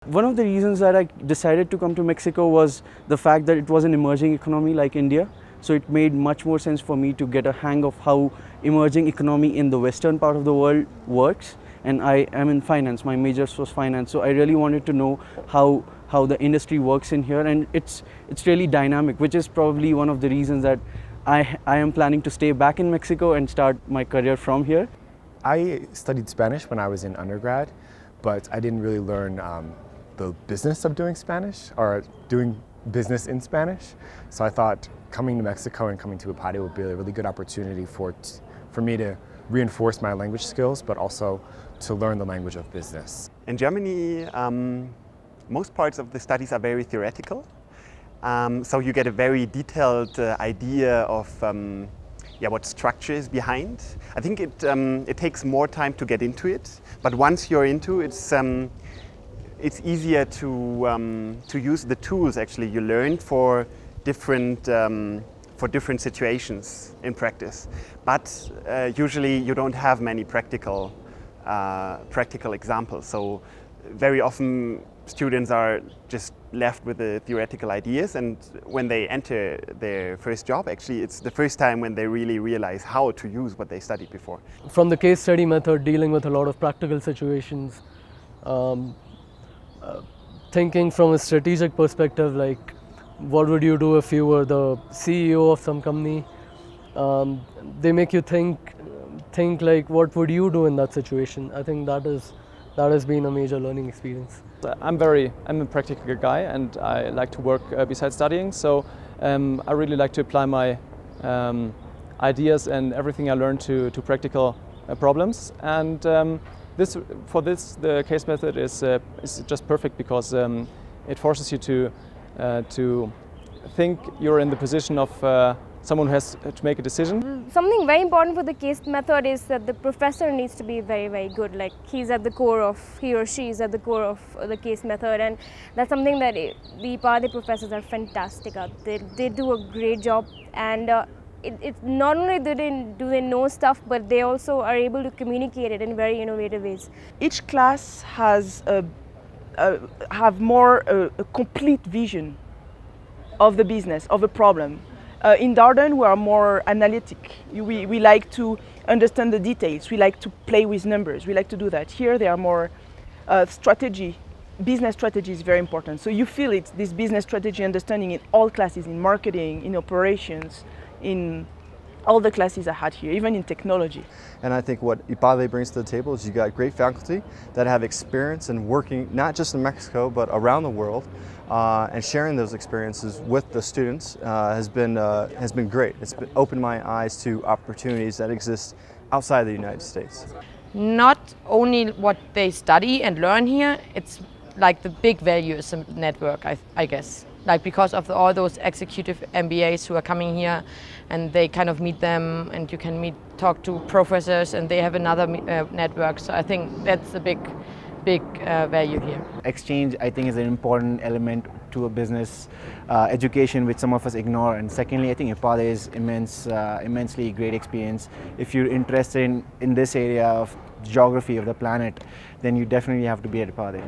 One of the reasons that I decided to come to Mexico was the fact that it was an emerging economy like India. So it made much more sense for me to get a hang of how emerging economy in the western part of the world works. And I am in finance, my major was finance. So I really wanted to know how the industry works in here, and it's really dynamic, which is probably one of the reasons that I am planning to stay back in Mexico and start my career from here. I studied Spanish when I was in undergrad, but I didn't really learn the business of doing Spanish or doing business in Spanish. So I thought coming to Mexico and coming to IPADE would be a really good opportunity for me to reinforce my language skills, but also to learn the language of business. In Germany, most parts of the studies are very theoretical. So you get a very detailed idea of what structure is behind. I think it takes more time to get into it, but once you're into it, it's easier to use the tools actually you learned for different situations in practice. But usually you don't have many practical examples. So very often students are just left with the theoretical ideas, and when they enter their first job, actually it's the first time when they really realize how to use what they studied before. From the case study method, dealing with a lot of practical situations, thinking from a strategic perspective, like what would you do if you were the CEO of some company? They make you think like what would you do in that situation. I think that has been a major learning experience. I'm a practical guy, and I like to work besides studying. So I really like to apply my ideas and everything I learned to practical problems. And the case method is just perfect because it forces you to think you're in the position of someone who has to make a decision. Something very important for the case method is that the professor needs to be very, very good. Like he or she is at the core of the case method, and that's something that the IPADE professors are fantastic at. They do a great job, and it's not only do they know stuff, but they also are able to communicate it in very innovative ways. Each class has have more a complete vision of the business, of a problem. In Darden, we are more analytic. We like to understand the details. We like to play with numbers. We like to do that. Here, they are more strategy. Business strategy is very important. So you feel it, this business strategy understanding in all classes, in marketing, in operations, in all the classes I had here, even in technology. And I think what IPADE brings to the table is you got great faculty that have experience in working not just in Mexico, but around the world. And sharing those experiences with the students has been great. It's opened my eyes to opportunities that exist outside the United States. Not only what they study and learn here, it's like the big value is a network, I guess. Like because of all those executive MBAs who are coming here, and they kind of meet them, and you can talk to professors, and they have another network. So I think that's a big value here. Exchange, I think, is an important element to a business education, which some of us ignore. And secondly, I think IPADE is immensely great experience. If you're interested in this area of geography of the planet, then you definitely have to be at IPADE.